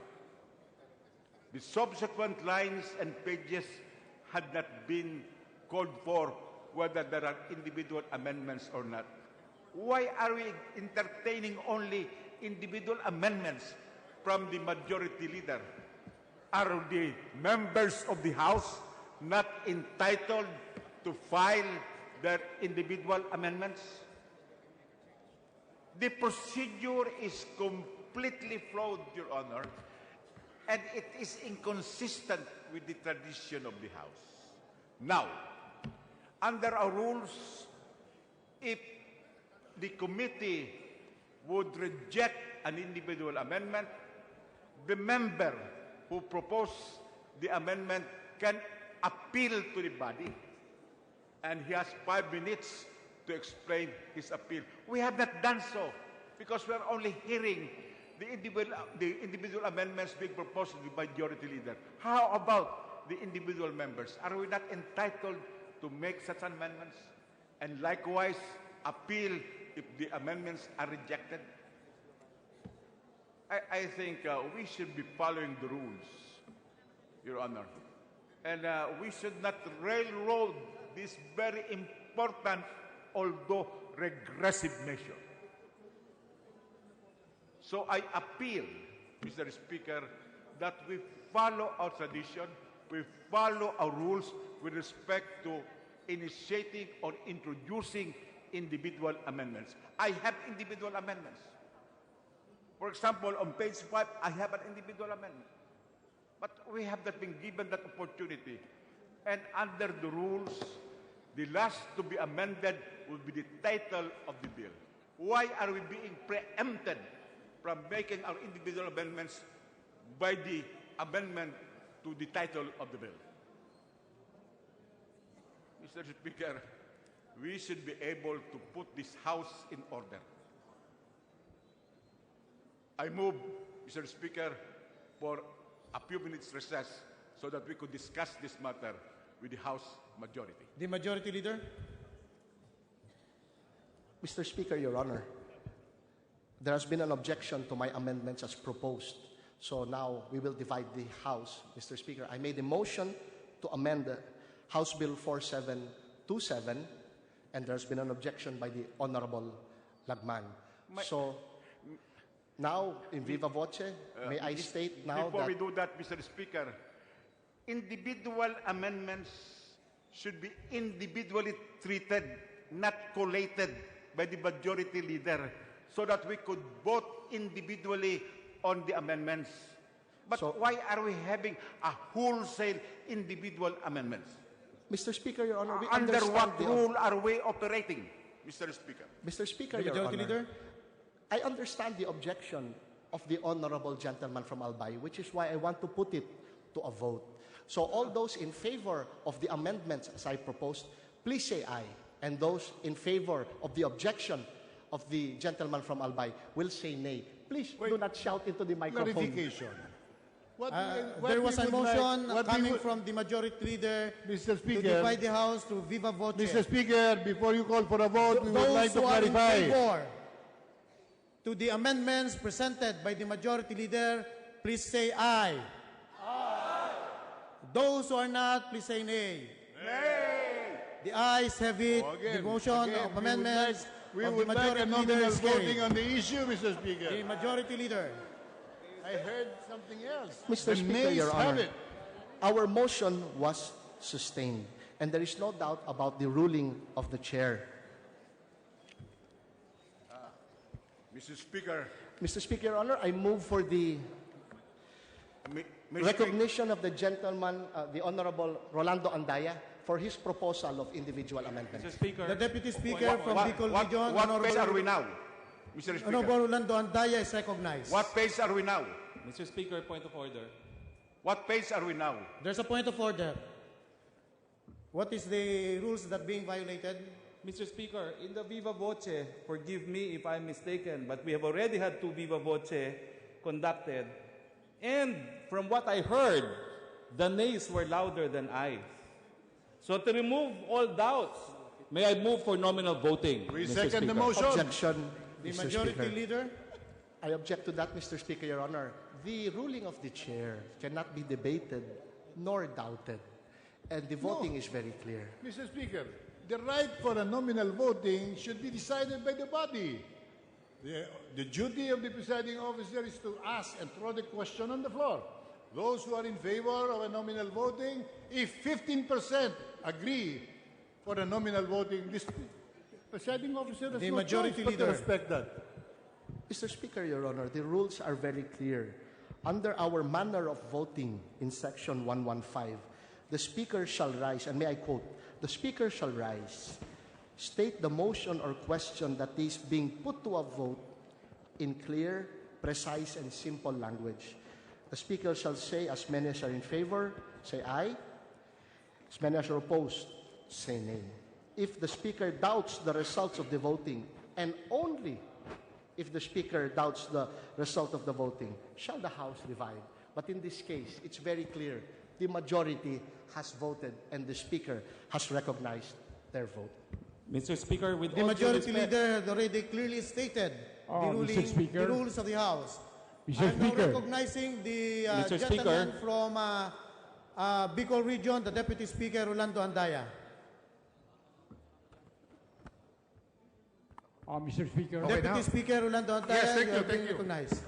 The subsequent lines and pages had not been called for whether there are individual amendments or not. Why are we entertaining only individual amendments from the majority leader? Are the members of the House not entitled to file their individual amendments? The procedure is completely flawed, Your Honor, and it is inconsistent with the tradition of the House. Now, under our rules, if the committee would reject an individual amendment, the member who proposed the amendment can appeal to the body, and he has 5 minutes to explain his appeal. We have not done so because we are only hearing the individual amendments being proposed to the majority leader. How about the individual members? Are we not entitled to make such amendments and likewise appeal if the amendments are rejected? I think we should be following the rules, Your Honor. And we should not railroad this very important, although regressive measure. So I appeal, Mr. Speaker, that we follow our tradition, we follow our rules with respect to initiating or introducing individual amendments. I have individual amendments. For example, on page 5, I have an individual amendment. But we have not been given that opportunity. And under the rules, the last to be amended will be the title of the bill. Why are we being preempted from making our individual amendments by the amendment to the title of the bill? Mr. Speaker, we should be able to put this House in order. I move, Mr. Speaker, for a few minutes recess so that we could discuss this matter with the House majority. The majority leader. Mr. Speaker, Your Honor, there has been an objection to my amendments as proposed. So now we will divide the House. Mr. Speaker, I made a motion to amend House Bill 4727, and there's been an objection by the Honorable Lagman. So now, in viva voce, may I state now before that... we do that, Mr. Speaker, individual amendments should be individually treated, not collated by the majority leader, so that we could vote individually on the amendments. But So- why are we having a wholesale individual amendments? Mr. Speaker, Your Honor, we Under understand what the... rule are we operating, Mr. Speaker? Mr. Speaker, The Your majority Honor, leader. I understand the objection of the honorable gentleman from Albay, which is why I want to put it to a vote. So all those in favor of the amendments as I proposed, please say aye. And those in favor of the objection of the gentleman from Albay will say nay. Please do not shout into the microphone. Clarification. There was a motion coming from the majority leader Mr. to Speaker, divide the House to viva voce. Mr. Speaker, before you call for a vote, we would like to Those who are in clarify. favor to the amendments presented by the majority leader, please say aye. Aye. Those who are not, please say nay. Nay. The ayes have it. The motion of amendments We of the would like a majority leader nominal is voting carried. on the issue, Mr. Speaker. The majority leader. I heard something else. Mr. The Speaker, nays Your have Honor, it. our motion was sustained, and there is no doubt about the ruling of the chair. Mr. Speaker, Mr. Speaker, Your Honor, I move for the recognition of the gentleman, the Honorable Rolando Andaya, for his proposal of individual amendments. Mr. Speaker, The Deputy Speaker from Bicol Region, what page are we now, Mr. Speaker? Honorable Rolando Andaya is recognized. What page are we now? Mr. Speaker, point of order. What page are we now? There's a point of order. What is the rules that being violated? Mr. Speaker, in the viva voce, forgive me if I'm mistaken, but we have already had 2 viva voce conducted And from what I heard, the nays were louder than ayes. So to remove all doubts, may I move for nominal voting, We Mr. second the Speaker? motion. Objection, The Mr. Majority Speaker. Leader. I object to that, Mr. Speaker, Your Honor. The ruling of the chair cannot be debated nor doubted. And the voting is very clear. Mr. Speaker, the right for a nominal voting should be decided by the body. The duty of the presiding officer is to ask and throw the question on the floor. Those who are in favor of a nominal voting, if 15% agree for a nominal voting, this presiding officer has The no Majority choice but to Leader. respect that. Mr. Speaker, Your Honor, the rules are very clear. Under our manner of voting in Section 115, the Speaker shall rise, and may I quote, the Speaker shall rise, state the motion or question that is being put to a vote in clear, precise, and simple language. The Speaker shall say, as many as are in favor, say aye. As many as are opposed, say nay. If the Speaker doubts the results of the voting, and only if the Speaker doubts the result of the voting, shall the House divide. But in this case, it's very clear. The majority has voted and the Speaker has recognized their vote. Mr. Speaker, with The all due Majority respect, Leader had already clearly stated Mr. Speaker. the rules of the House. Mr. I am now Speaker. recognizing the Mr. gentleman Speaker. from Bicol Region, the Deputy Speaker, Rolando Andaya. Mr. Speaker. Okay, Deputy now. Speaker Rolando Andaya, Yes, thank you, are being thank you. recognized.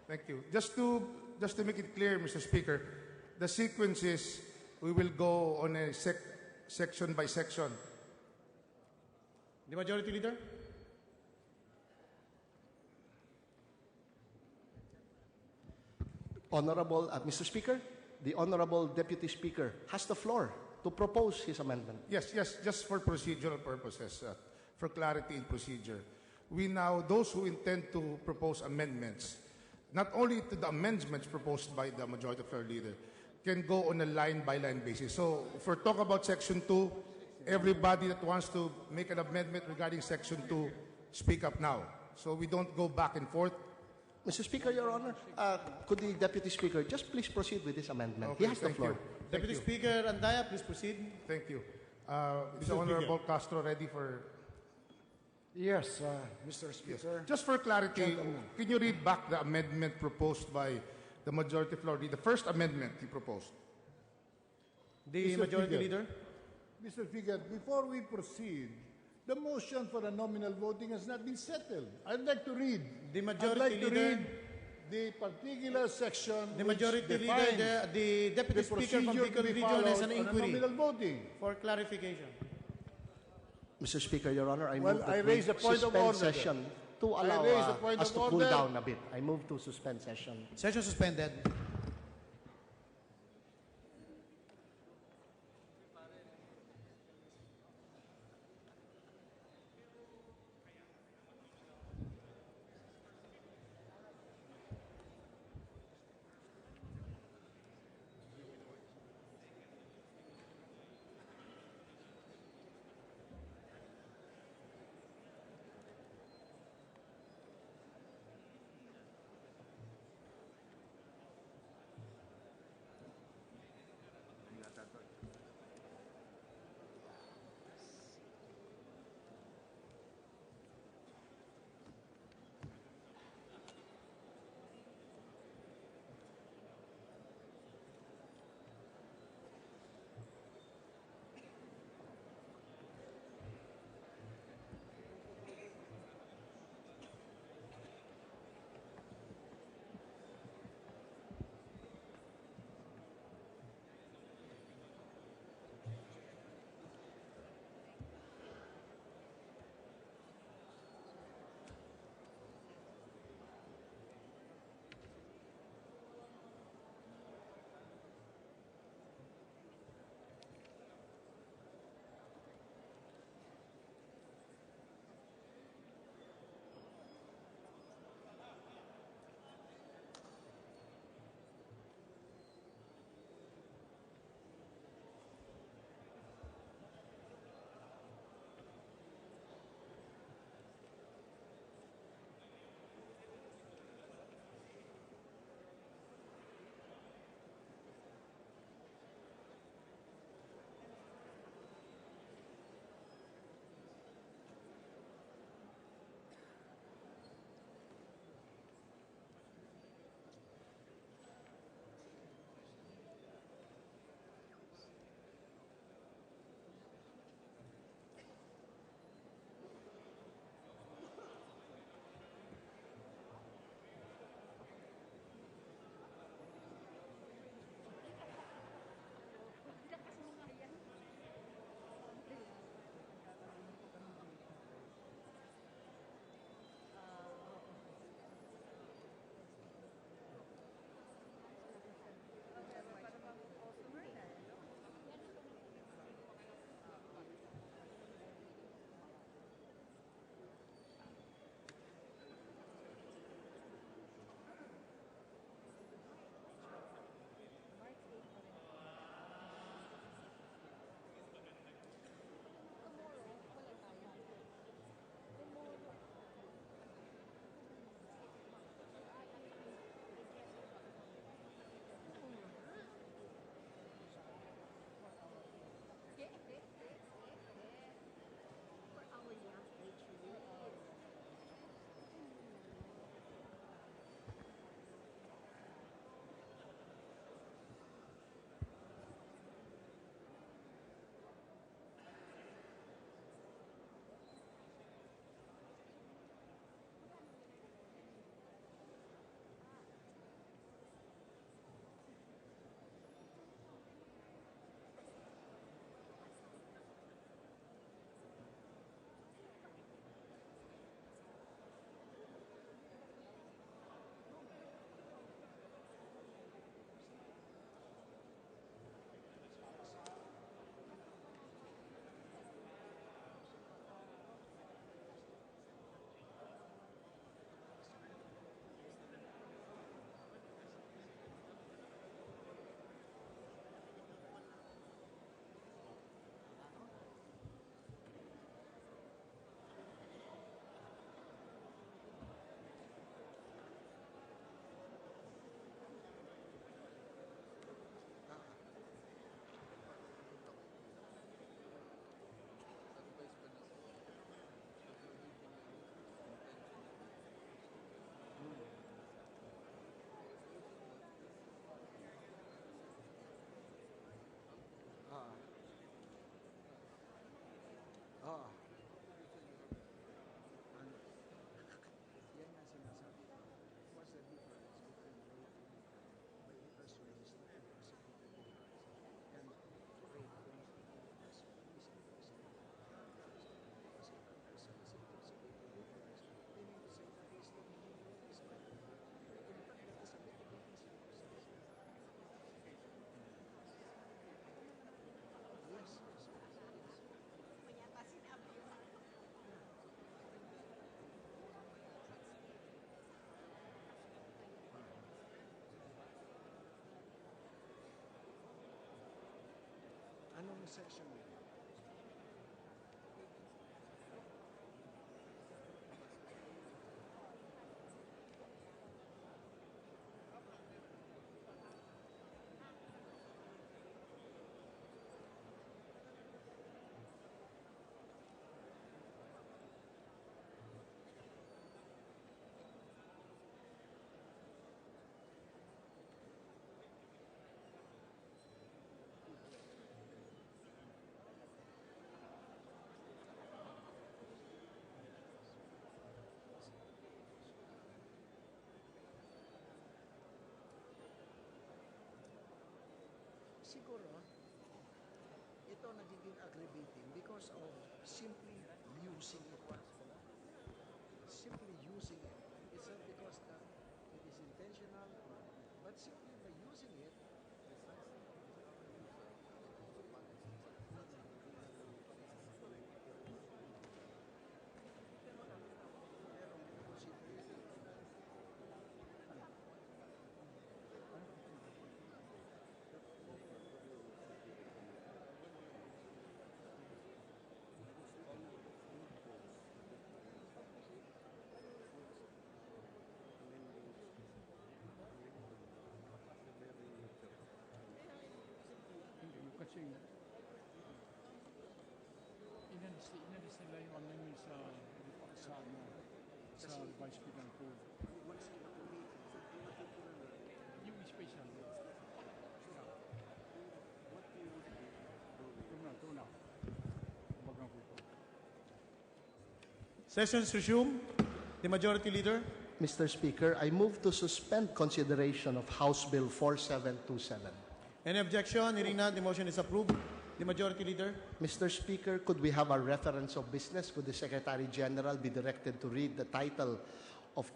Thank you. Just to make it clear, Mr. Speaker, the sequence is we will go on a section by section. The Majority Leader. Honorable, Mr. Speaker, the Honorable Deputy Speaker has the floor to propose his amendment. Yes, just for procedural purposes, for clarity in procedure. We now, those who intend to propose amendments, not only to the amendments proposed by the Majority Floor Leader, can go on a line-by-line basis. So, if we're talking about Section 2, everybody that wants to make an amendment regarding Section 2, speak up now. So we don't go back and forth. Mr. Speaker, Your Honor, could the Deputy Speaker just please proceed with this amendment? Okay, He has the thank floor. you. Deputy Speaker Andaya, please proceed. Thank you. Is the Honorable Castro ready for... Yes, Mr. Speaker. Just for clarity, can you read back the amendment proposed by the Majority Floor Leader, the first amendment he proposed? The Mr. Majority Speaker. Leader. Mr. Speaker, before we proceed, the motion for a nominal voting has not been settled. I'd like to read. The I'd Majority like to Leader. read the particular section The which Majority defines Leader, the Deputy the Speaker from procedure to Bicol be Region followed has an on a inquiry nominal voting. for clarification. Mr. Speaker, Your Honor, I Well, move I that we raise a point of suspend order. session to I allow raise a point us of to cool order. down a bit. I move to suspend session. Session suspended. Siguro, ito nagiging aggravating because of simply using it. Simply using it. It's not because that it is intentional, but simply by using it, Hindi, kasi inalis nila yung amendment sa Vice President po. Yung special. Ito na. Bagang po ito. Sessions resume. The Majority Leader. Mr. Speaker, I move to suspend consideration of House Bill 4727. Any objection? Hearing none, the motion is approved. The Majority Leader. Mr. Speaker, could we have a reference of business? Could the Secretary General be directed to read the title of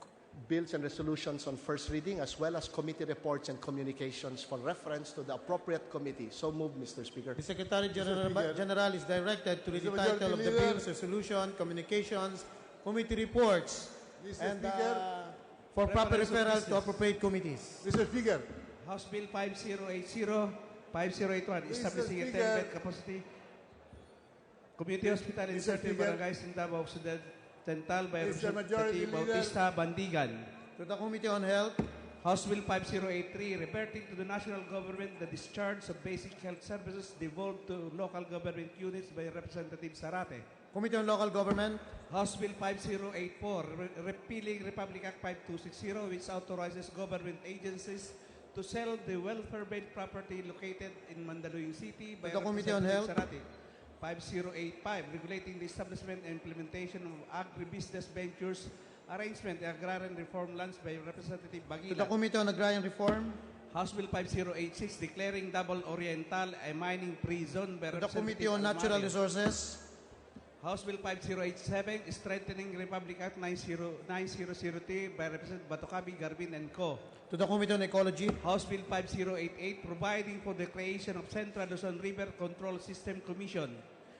bills and resolutions on first reading, as well as committee reports and communications for reference to the appropriate committee? So moved, Mr. Speaker. The Secretary General is directed to read the title of the bills, resolution, communications, committee reports, Mr. and Speaker. for proper Reference of referral to business. appropriate committees. Mr. Speaker, House Bill 5080, 5081, establishing a Speaker. 10-bed capacity community hospital in Mr. certain Speaker. barangays in Davao Occidental by Mr. Majority Representative Leader. Bautista Bandigan. To the Committee on Health. House Bill 5083, reverting to the national government the discharge of basic health services devolved to local government units by Representative Sarate. Committee on Local Government. House Bill 5084, repealing Republic Act 5260, which authorizes government agencies to sell the welfare-based property located in Mandaluyong City by To the Committee on Representative Health. Sarate. 5085, regulating the establishment and implementation of agribusiness ventures, arrangement and agrarian reform lands by Representative To the Bagila. Committee on Agrarian Reform. House Bill 5086, declaring Double Oriental a mining-free zone by To the Committee Representative on Natural Almario. Resources. House Bill 5087, strengthening Republic Act 9003 by Representative Batocabi, Garbin and Co. To the Committee on Ecology. House Bill 5088, providing for the creation of Central Luzon River Control System Commission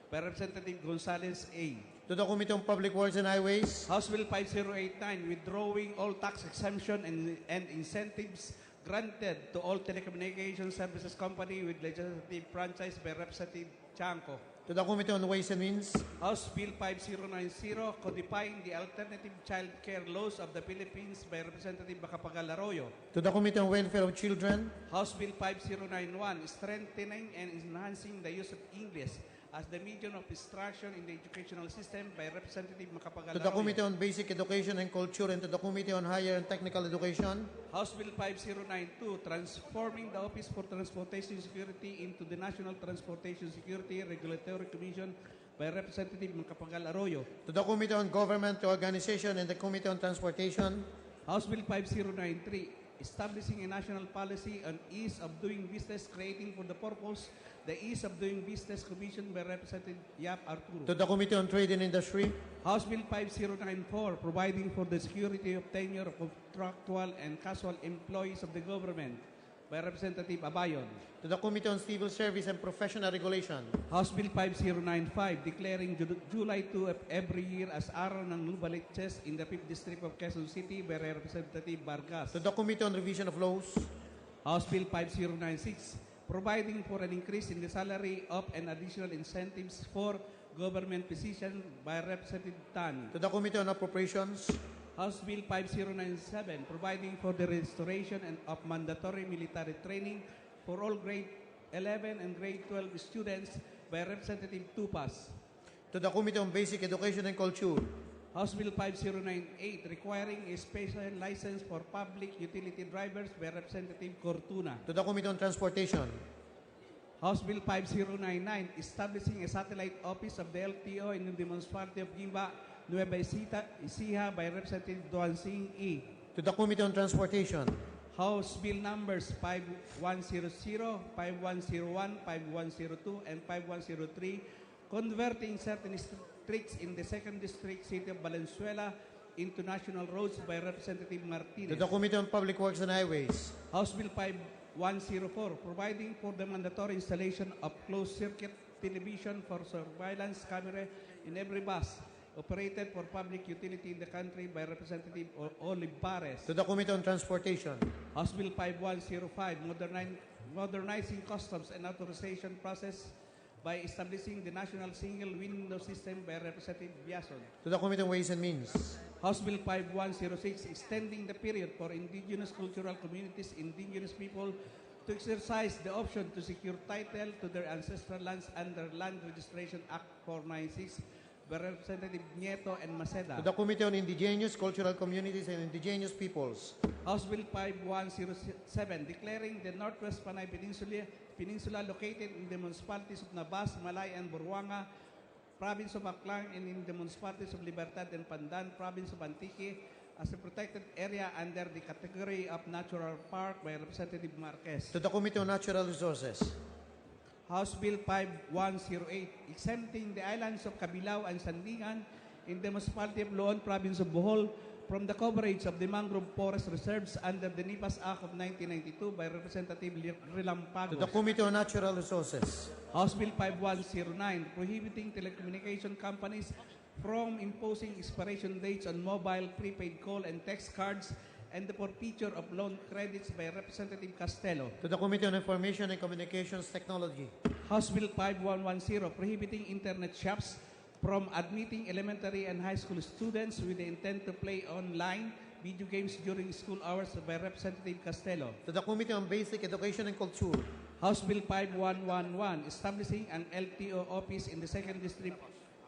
by Representative Gonzales A. To the Committee on Public Works and Highways. House Bill 5089, withdrawing all tax exemption and incentives granted to all telecommunications services company with legislative franchise by Representative Chanco. To the Committee on Ways and Means. House Bill 5090, codifying the alternative child care laws of the Philippines by Representative Macapagal Arroyo. To the Committee on Welfare of Children. House Bill 5091, strengthening and enhancing the use of English as the medium of instruction in the educational system by Representative Macapagal To the Arroyo. Committee on Basic Education and Culture, and to the Committee on Higher and Technical Education. House Bill 5092, transforming the Office for Transportation Security into the National Transportation Security Regulatory Commission by Representative Macapagal Arroyo. To the Committee on Government Organization and the Committee on Transportation. House Bill 5093, establishing a national policy on ease of doing business, creating for the purpose the Ease of Doing Business Commission by Representative Yap Arturo. To the Committee on Trade and Industry. House Bill 5094, providing for the security of tenure of contractual and casual employees of the government by Representative Abayon. To the Committee on Civil Service and Professional Regulation. House Bill 5095, declaring July 2 of every year as araw ng Lubaliches in the 5th District of Quezon City by Representative Vargas. To the Committee on Revision of Laws. House Bill 5096, providing for an increase in the salary of and additional incentives for government positions by Representative Tan. To the Committee on Appropriations. House Bill 5097, providing for the restoration of mandatory military training for all grade 11 and grade 12 students by Representative Tupas. To the Committee on Basic Education and Culture. House Bill 5098, requiring a special license for public utility drivers by Representative Cortuna. To the Committee on Transportation. House Bill 5099, establishing a satellite office of the LTO in the municipality of Gimba, Nueva Ecija by Representative Duan Singh E. To the Committee on Transportation. House Bill numbers 5100, 5101, 5102, and 5103, converting certain streets in the 2nd District City of Valenzuela into national roads by Representative Martinez. To the Committee on Public Works and Highways. House Bill 5104, providing for the mandatory installation of closed-circuit television for surveillance camera in every bus operated for public utility in the country by Representative Olivares. To the Committee on Transportation. House Bill 5105, modernizing customs and authorization process by establishing the National Single Window System by Representative Biason. To the Committee on Ways and Means. House Bill 5106, extending the period for indigenous cultural communities, indigenous people, to exercise the option to secure title to their ancestral lands under Land Registration Act 496 by Representative Nieto and Maceda. To the Committee on Indigenous Cultural Communities and Indigenous Peoples. House Bill 5107, declaring the Northwest Panay Peninsula located in the municipalities of Nabas, Malay, and Buruanga, Province of Aklan, and in the municipalities of Libertad and Pandan, Province of Antique, as a protected area under the category of Natural Park by Representative Marquez. To the Committee on Natural Resources. House Bill 5108, exempting the islands of Cabilao and Sandigan in the municipality of Loon, Province of Bohol, from the coverage of the mangrove forest reserves under the NIPAS Act of 1992 by Representative Relampagos. To the Committee on Natural Resources. House Bill 5109, prohibiting telecommunication companies from imposing expiration dates on mobile, prepaid call, and text cards, and the forfeiture of loan credits by Representative Castelo. To the Committee on Information and Communications Technology. House Bill 5110, prohibiting internet shops from admitting elementary and high school students with the intent to play online video games during school hours by Representative Castelo. To the Committee on Basic Education and Culture. House Bill 5111, establishing an LTO office in the 2nd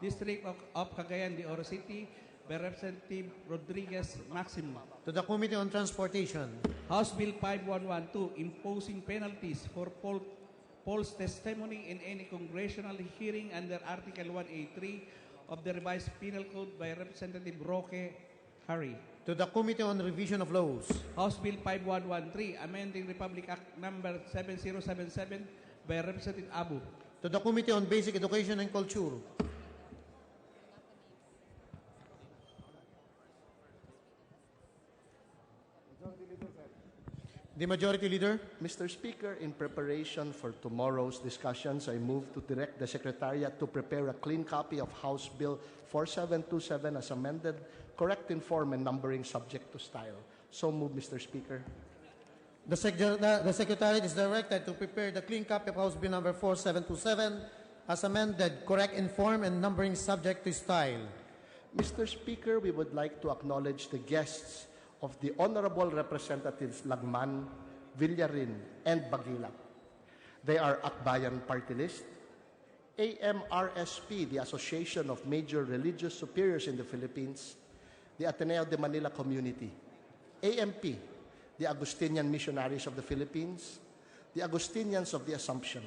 District of Cagayan de Oro City by Representative Rodriguez Maximo. To the Committee on Transportation. House Bill 5112, imposing penalties for false testimony in any congressional hearing under Article 1A3 of the revised Penal Code by Representative Roque Harry. To the Committee on Revision of Laws. House Bill 5113, amending Republic Act number 7077 by Representative Abu. To the Committee on Basic Education and Culture. The Majority Leader. Mr. Speaker, in preparation for tomorrow's discussions, I move to direct the Secretariat to prepare a clean copy of House Bill 4727 as amended, correct in form and numbering subject to style. So move, Mr. Speaker. The Secretariat is directed to prepare the clean copy of House Bill number 4727 as amended, correct in form and numbering subject to style. Mr. Speaker, we would like to acknowledge the guests of the Honorable Representatives Lagman, Villarin, and Bagila. They are Akbayan Party List, AMRSP, the Association of Major Religious Superiors in the Philippines, the Ateneo de Manila Community, AMP, the Augustinian Missionaries of the Philippines, the Augustinians of the Assumption,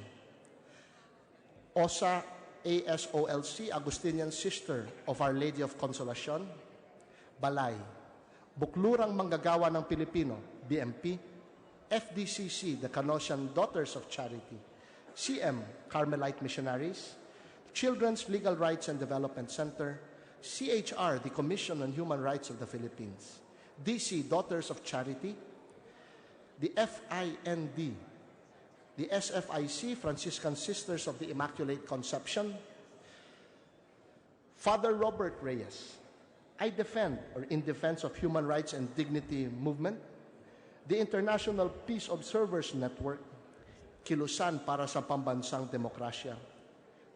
OSA, ASOLC, Augustinian Sister of Our Lady of Consolacion, Balay, Buklurang Manggagawa ng Pilipino, BMP, FDCC, the Canossian Daughters of Charity, CM, Carmelite Missionaries, Children's Legal Rights and Development Center, CHR, the Commission on Human Rights of the Philippines, DC, Daughters of Charity, the FIND, the SFIC, Franciscan Sisters of the Immaculate Conception, Father Robert Reyes, I Defend, or In Defense of Human Rights and Dignity Movement, the International Peace Observers Network, kilusan para sa pambansang demokrasya.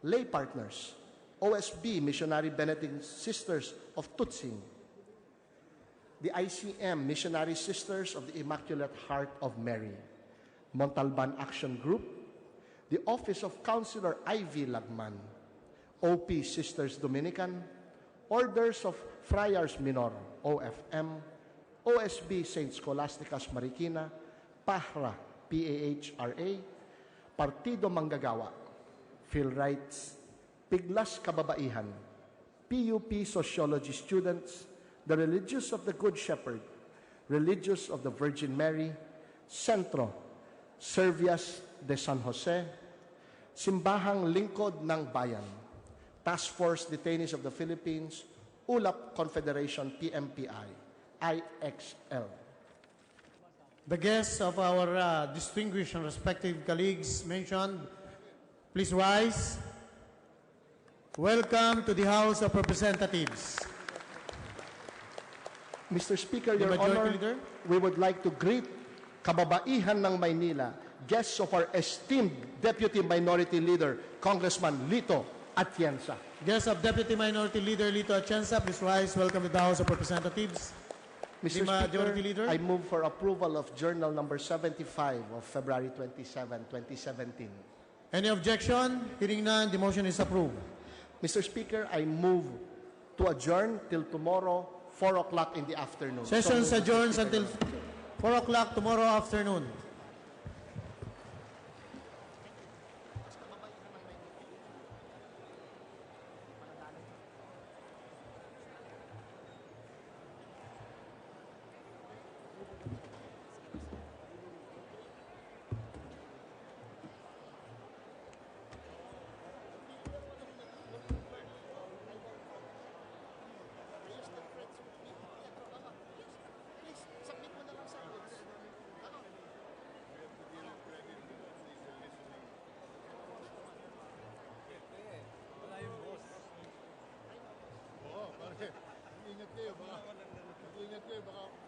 Lay partners, OSB Missionary Benedictine Sisters of Tutsing, the ICM Missionary Sisters of the Immaculate Heart of Mary, Montalban Action Group, the Office of Counselor Ivy Lagman, OP Sisters Dominican, Orders of Friars Minor, OFM, OSB St. Scholastica's Marikina, PAHRA, PAHRA, Partido Manggagawa, PhilRights, Piglas Kababaihan, PUP Sociology Students, the Religious of the Good Shepherd, Religious of the Virgin Mary, Centro, Servias de San Jose, Simbahang Lingkod ng Bayan, Task Force Detainees of the Philippines, ULAP Confederation PMPI, IXL. The guests of our distinguished and respected colleagues mentioned, please rise. Welcome to the House of Representatives. Mr. Speaker, Your Majority Honor, Leader. we would like to greet kababaihan ng Maynila, guests of our esteemed Deputy Minority Leader, Congressman Lito Atienza. Guests of Deputy Minority Leader Lito Atienza, please rise. Welcome to the House of Representatives. Mr. The Majority Speaker, Leader. I move for approval of Journal number 75 of February 27, 2017. Any objection? Hearing none, the motion is approved. Mr. Speaker, I move to adjourn till tomorrow, 4 o'clock in the afternoon. Session So moved, Mr. adjourns Speaker. until 4 o'clock tomorrow afternoon. Ingat kayo, baka